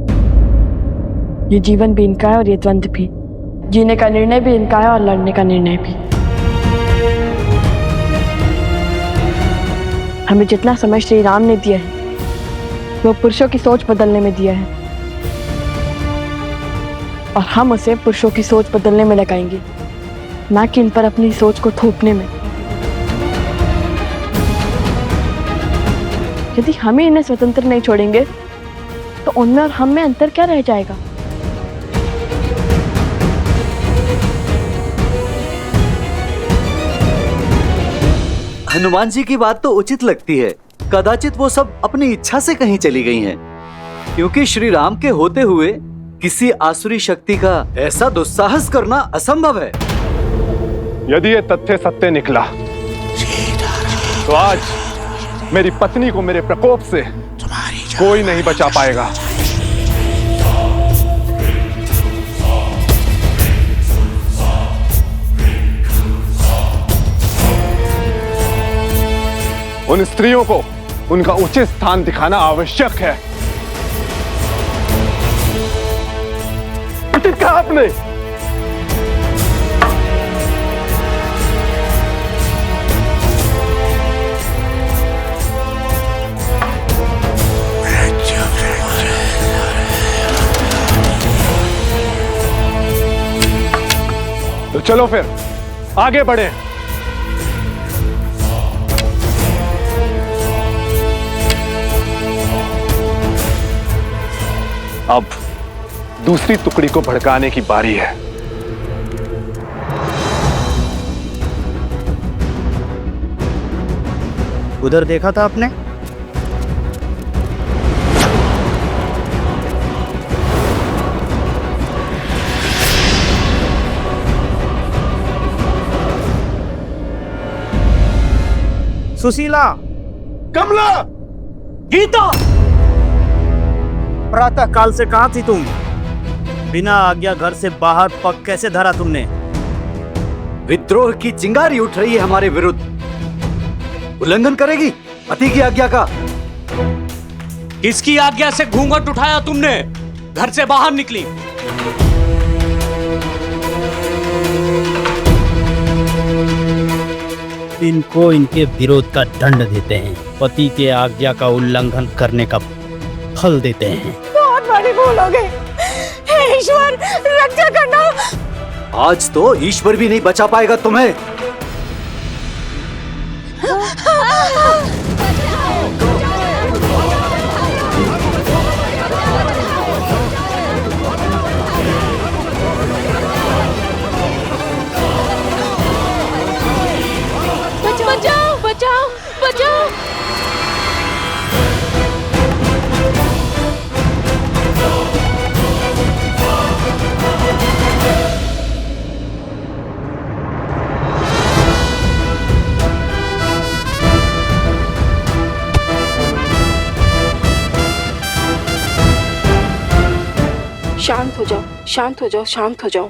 ये जीवन भी इनका है और ये द्वंद्व भी। जीने का निर्णय भी इनका है और लड़ने का निर्णय भी। हमें जितना समय श्री राम ने दिया है वो पुरुषों की सोच बदलने में दिया है, और हम उसे पुरुषों की सोच बदलने में लगाएंगे, ना कि इन पर अपनी सोच को थोपने में। यदि हमें इन्हें स्वतंत्र नहीं छोड़ेंगे तो उनमें और हम में अंतर क्या रह जाएगा? हनुमान जी की बात तो उचित लगती है। कदाचित वो सब अपनी इच्छा से कहीं चली गई हैं, क्योंकि श्री राम के होते हुए किसी आसुरी शक्ति का ऐसा दुस्साहस करना असंभव है। यदि ये तथ्य सत्य निकला तो आज मेरी पत्नी को मेरे प्रकोप से कोई नहीं बचा पाएगा। उन स्त्रियों को उनका उचित स्थान दिखाना आवश्यक है। उचित कहा आपने। तो चलो फिर आगे बढ़े। अब दूसरी टुकड़ी को भड़काने की बारी है। उधर देखा था आपने? सुशीला, कमला, गीता, प्रातः काल से कहां थी तुम? बिना आज्ञा घर से बाहर पग कैसे धरा तुमने? विद्रोह की चिंगारी उठ रही है हमारे विरुद्ध। उल्लंघन करेगी पति की आज्ञा का। किसकी आज्ञा से घूंघट उठाया तुमने? घर से बाहर निकली। इनको इनके विरोध का दंड देते हैं, पति के आज्ञा का उल्लंघन करने का फल देते हैं। बहुत बड़ी भूल हो गई। हे ईश्वर, रक्षा करना। आज तो ईश्वर भी नहीं बचा पाएगा तुम्हें। बचाओ बचाओ बचाओ। शांत हो जाओ, शांत हो जाओ, शांत हो जाओ।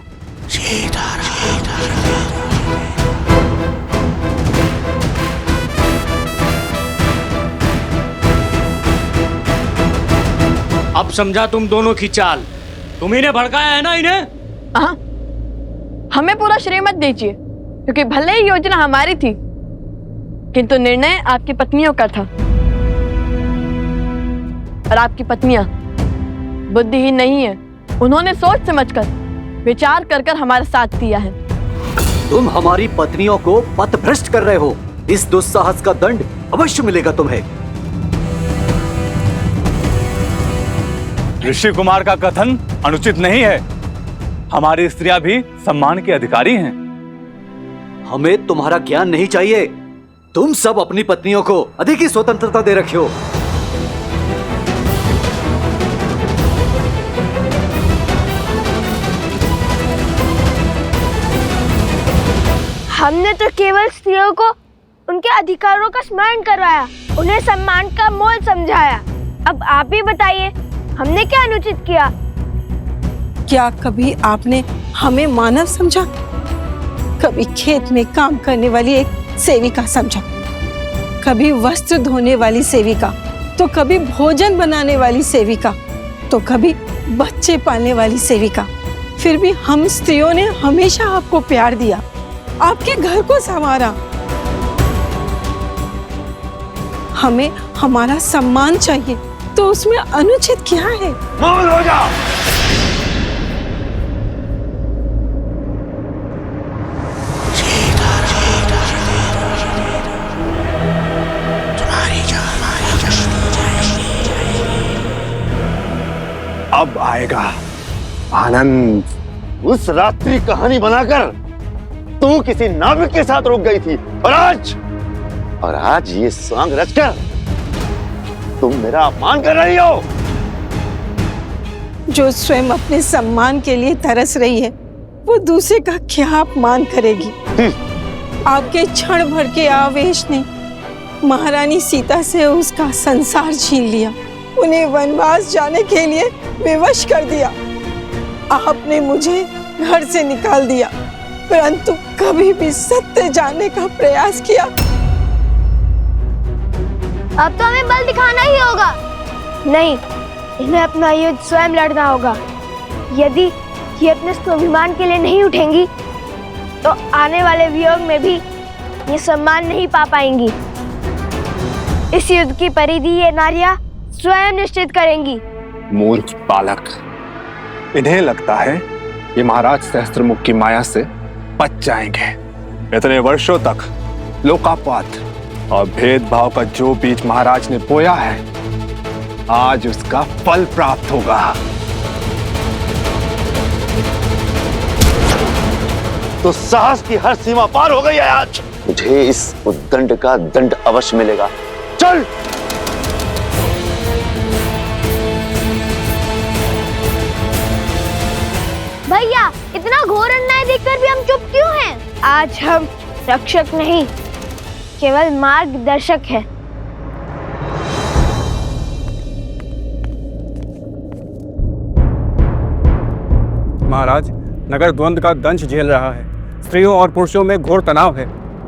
अब समझा तुम दोनों की चाल। तुम ही ने भड़काया है ना इन्हें? हाँ, हमें पूरा श्रेय मत दीजिए, क्योंकि भले ही योजना हमारी थी, किंतु निर्णय आपकी पत्नियों का था। और आपकी पत्नियां बुद्धिहीन नहीं है, उन्होंने सोच समझकर विचार कर कर हमारा साथ दिया है। तुम हमारी पत्नियों को पथभ्रष्ट कर रहे हो। इस दुस्साहस का दंड अवश्य मिलेगा तुम्हें। ऋषि कुमार का कथन अनुचित नहीं है। हमारी स्त्रियां भी सम्मान के अधिकारी हैं। हमें तुम्हारा ज्ञान नहीं चाहिए। तुम सब अपनी पत्नियों को अधिक ही स्वतंत्रता दे रखे हो। हमने तो केवल स्त्रियों को उनके अधिकारों का स्मरण करवाया, उन्हें सम्मान का मोल समझाया। अब आप ही बताइए, हमने क्या अनुचित किया? क्या कभी आपने हमें मानव समझा? कभी खेत में काम करने वाली एक सेविका समझा, कभी वस्त्र धोने वाली सेविका, तो कभी भोजन बनाने वाली सेविका, तो कभी बच्चे पालने वाली सेविका। फिर भी हम स्त्रियों ने हमेशा आपको प्यार दिया, आपके घर को संवारा। हमें हमारा सम्मान चाहिए, तो उसमें अनुचित क्या है? मौन हो जा। अब आएगा आनंद। उस रात्रि कहानी बनाकर तू किसी नाविक के साथ रुक गई थी, और आज ये सॉन्ग रचकर तुम मेरा अपमान कर रही हो। जो स्वयं अपने सम्मान के लिए तरस रही है, वो दूसरे का क्या अपमान करेगी? आपके क्षण भर के आवेश ने महारानी सीता से उसका संसार छीन लिया, उन्हें वनवास जाने के लिए विवश कर दिया। आपने मुझे घर से निकाल दिया, परंतु कभी भी सत्य जानने का प्रयास किया? अब तो हमें बल दिखाना ही होगा। नहीं, इन्हें अपना युद्ध स्वयं लड़ना होगा। यदि ये अपने स्वाभिमान के लिए नहीं उठेंगी, तो आने वाले वियोग में भी ये सम्मान नहीं पा पाएंगी। इस युद्ध की परिधि ये नारियां स्वयं निश्चित करेंगी। मूर्ख बालक, इन्हें लगता है ये महाराज सहस्त्रमुख की माया से बच जाएंगे। इतने वर्षों तक लोकापात और भेदभाव का जो बीज महाराज ने बोया है, आज उसका फल प्राप्त होगा। तो साहस की हर सीमा पार हो गई है आज। मुझे इस उद्दंड का दंड अवश्य मिलेगा। चल। भैया, इतना घोर अन्याय देखकर भी हम चुप क्यों हैं? आज हम रक्षक नहीं, केवल मार्गदर्शक है। महाराज, नगर द्वंद्व का दंश झेल रहा है। स्त्रियों और पुरुषों में घोर तनाव है।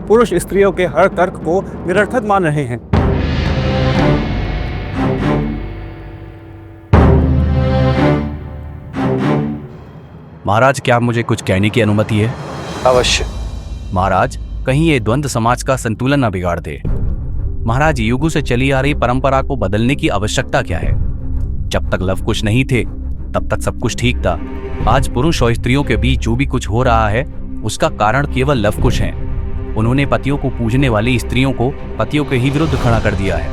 पुरुष स्त्रियों के हर तर्क को निरर्थक मान रहे हैं। महाराज, क्या मुझे कुछ कहने की अनुमति है? अवश्य। महाराज, कहीं ये द्वंद्व समाज का संतुलन न बिगाड़ दे। महाराज, युगों से चली आ रही परंपरा को बदलने की आवश्यकता क्या है? जब तक लव कुश नहीं थे तब तक सब कुछ ठीक था। आज पुरुष और स्त्रियों के बीच जो भी कुछ हो रहा है उसका कारण केवल लव कुश है। उन्होंने पतियों को पूजने वाली स्त्रियों को पतियों के ही विरुद्ध खड़ा कर दिया है।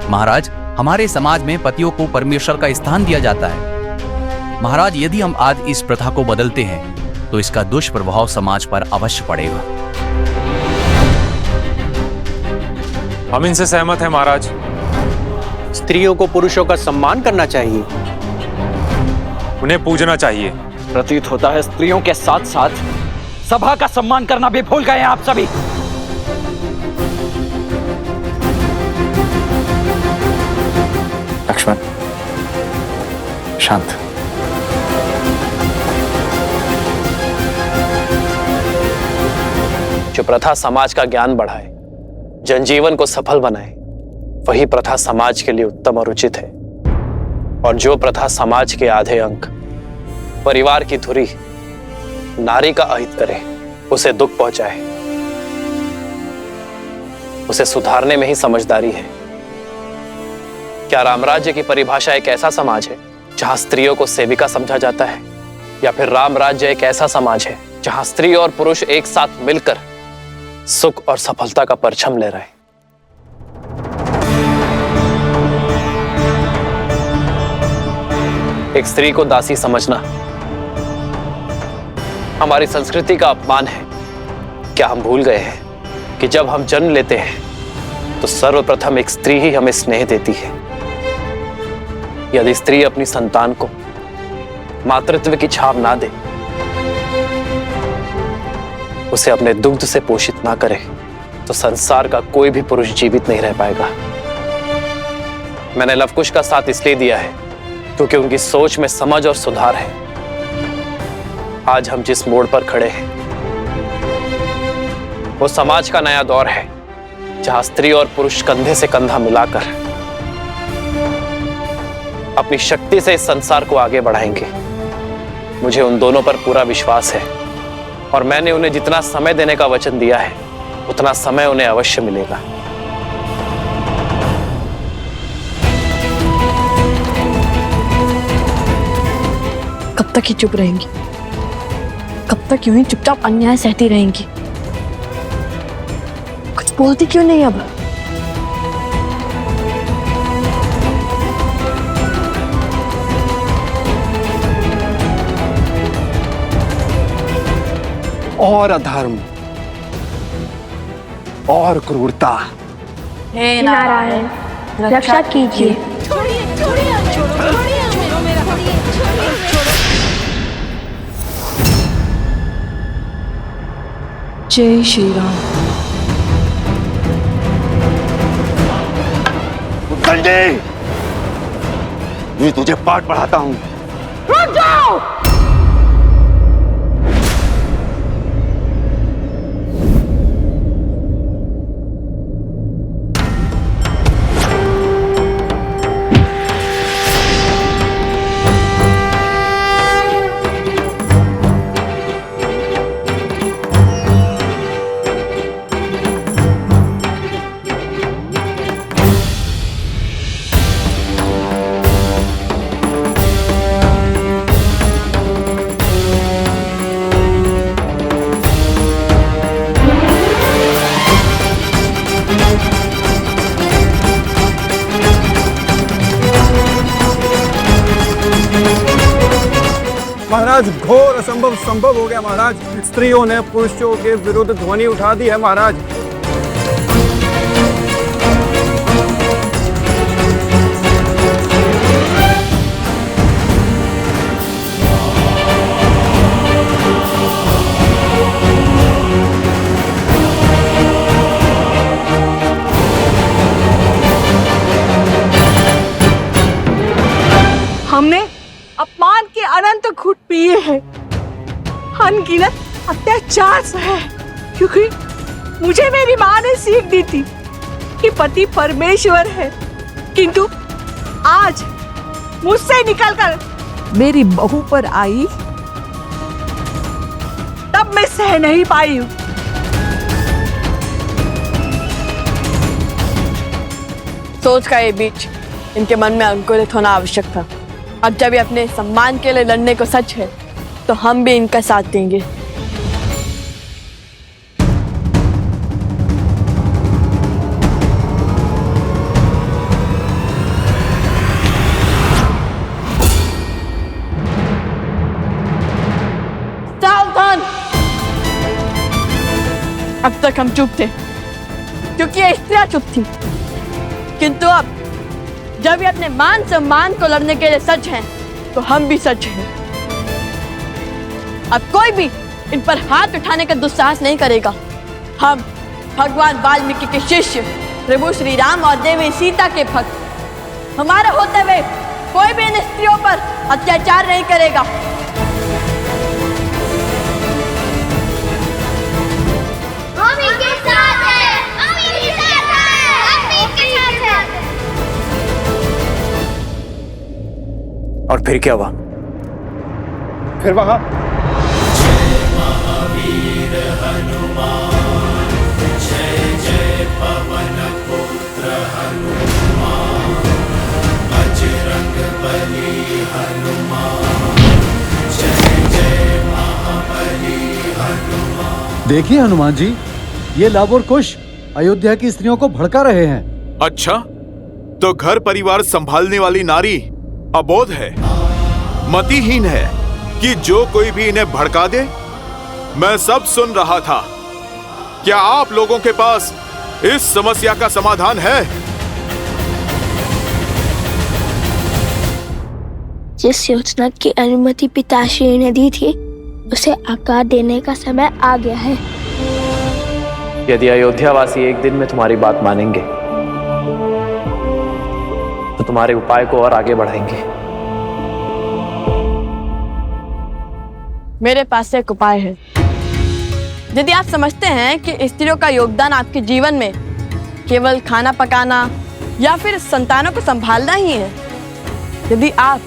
महाराज, हमारे समाज में पतियों को परमेश्वर का स्थान दिया जाता है। महाराज, यदि हम आज इस प्रथा को बदलते हैं तो इसका दुष्प्रभाव समाज पर अवश्य पड़ेगा। हम इनसे सहमत हैं महाराज। स्त्रियों को पुरुषों का सम्मान करना चाहिए, उन्हें पूजना चाहिए। प्रतीत होता है स्त्रियों के साथ साथ सभा का सम्मान करना भी भूल गए हैं आप सभी। लक्ष्मण, शांत। जो प्रथा समाज का ज्ञान बढ़ाए, जनजीवन को सफल बनाए, वही प्रथा समाज के लिए उत्तम और उचित है। और जो प्रथा समाज के आधे अंक, परिवार की धुरी, नारी का अहित करे, उसे दुख पहुंचाए, उसे सुधारने में ही समझदारी है। क्या रामराज्य की परिभाषा एक ऐसा समाज है जहां स्त्रियों को सेविका समझा जाता है, या फिर राम राज्य एक ऐसा समाज है जहां स्त्री और पुरुष एक साथ मिलकर सुख और सफलता का परचम ले रहे हैं? एक स्त्री को दासी समझना हमारी संस्कृति का अपमान है। क्या हम भूल गए हैं कि जब हम जन्म लेते हैं तो सर्वप्रथम एक स्त्री ही हमें स्नेह देती है। यदि स्त्री अपनी संतान को मातृत्व की छाप ना दे, उसे अपने दुग्ध से पोषित ना करे, तो संसार का कोई भी पुरुष जीवित नहीं रह पाएगा। मैंने लवकुश का साथ इसलिए दिया है क्योंकि उनकी सोच में समझ और सुधार है। आज हम जिस मोड़ पर खड़े हैं वो समाज का नया दौर है, जहां स्त्री और पुरुष कंधे से कंधा मिलाकर अपनी शक्ति से इस संसार को आगे बढ़ाएंगे। मुझे उन दोनों पर पूरा विश्वास है और मैंने उन्हें जितना समय देने का वचन दिया है उतना समय उन्हें अवश्य मिलेगा। कब तक ही चुप रहेंगी? कब तक यूं ही चुपचाप अन्याय सहती रहेंगी? कुछ बोलती क्यों नहीं अब? और अधर्म और क्रूरता। हे नारायण, रक्षा कीजिए। जय श्री राम। संजय, मैं तुझे पाठ पढ़ाता हूं। रुक जाओ। महाराज, घोर असंभव संभव हो गया महाराज। स्त्रियों ने पुरुषों के विरुद्ध ध्वनि उठा दी है महाराज। हमने अपमान के अनंत घुट पिए हैं, अनगिनत अत्याचार सहे, क्योंकि मुझे मेरी माँ ने सीख दी थी कि पति परमेश्वर है। किंतु आज मुझसे निकलकर मेरी बहू पर आई तब मैं सह नहीं पाई हूँ। सोच का ये बीच इनके मन में अंकुरित होना आवश्यक था। अब जब ये अपने सम्मान के लिए लड़ने को सच है तो हम भी इनका साथ देंगे। सावधान! अब तक हम चुप थे क्योंकि ये स्त्रियां चुप थी, किंतु अब जब ये अपने मान सम्मान को लड़ने के लिए सच हैं, तो हम भी सच हैं। अब कोई भी इन पर हाथ उठाने का दुस्साहस नहीं करेगा। हम भगवान वाल्मीकि के शिष्य प्रभु श्री राम और देवी सीता के भक्त, हमारे होते हुए कोई भी इन स्त्रियों पर अत्याचार नहीं करेगा। हम इनके साथ हैं, हम इनके साथ हैं, हम इनके साथ हैं। और फिर क्या हुआ? फिर वहां देखिए हनुमान जी, ये लाभ और कुश अयोध्या की स्त्रियों को भड़का रहे हैं। अच्छा, तो घर परिवार संभालने वाली नारी अबोध है, मतिहीन है कि जो कोई भी इन्हें भड़का दे। मैं सब सुन रहा था। क्या आप लोगों के पास इस समस्या का समाधान है? जिस योजना की अनुमति पिताश्री ने दी थी उसे आकार देने का समय आ गया है। यदि अयोध्यावासी एक दिन में तुम्हारी बात मानेंगे तो तुम्हारे उपाय को और आगे बढ़ाएंगे। मेरे पास एक उपाय है। यदि आप समझते हैं कि स्त्रियों का योगदान आपके जीवन में केवल खाना पकाना या फिर संतानों को संभालना ही है, यदि आप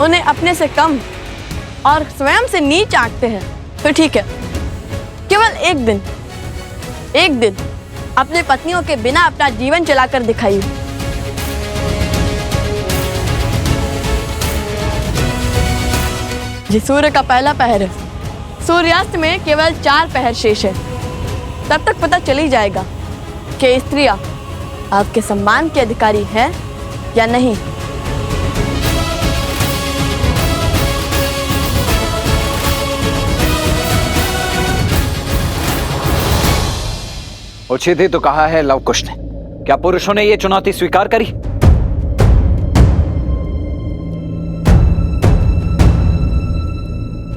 उन्हें अपने से कम और स्वयं से नीच आंकते हैं तो ठीक है, केवल एक दिन अपने पत्नियों के बिना अपना जीवन चलाकर दिखाइए। ये सूर्य का पहला पहर है, सूर्यास्त में केवल 4 पहर शेष है। तब तक पता चल ही जाएगा कि स्त्रियां आपके सम्मान के अधिकारी है या नहीं। उचित ही तो कहा है लव कुश ने। क्या पुरुषों ने ये चुनौती स्वीकार करी?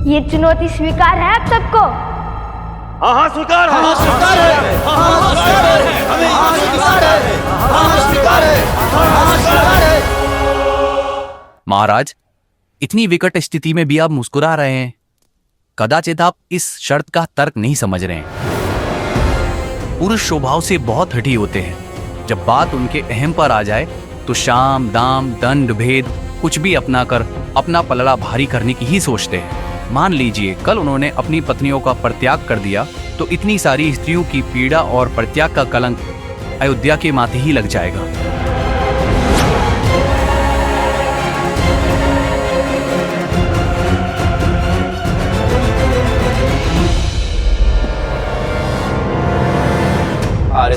ये चुनौती स्वीकार है आप सबको? हाँ हाँ स्वीकार है, स्वीकार है, हाँ स्वीकार है, हमें स्वीकार है, हाँ स्वीकार है, हाँ स्वीकार है। महाराज, इतनी विकट स्थिति में भी आप मुस्कुरा रहे हैं। कदाचित आप इस शर्त का तर्क नहीं समझ रहे हैं। पुरुष स्वभाव से बहुत हठी होते हैं। जब बात उनके अहम पर आ जाए तो शाम दाम दंड भेद कुछ भी अपना कर अपना पलड़ा भारी करने की ही सोचते हैं। मान लीजिए कल उन्होंने अपनी पत्नियों का परित्याग कर दिया तो इतनी सारी स्त्रियों की पीड़ा और परित्याग का कलंक अयोध्या के माथे ही लग जाएगा। अरे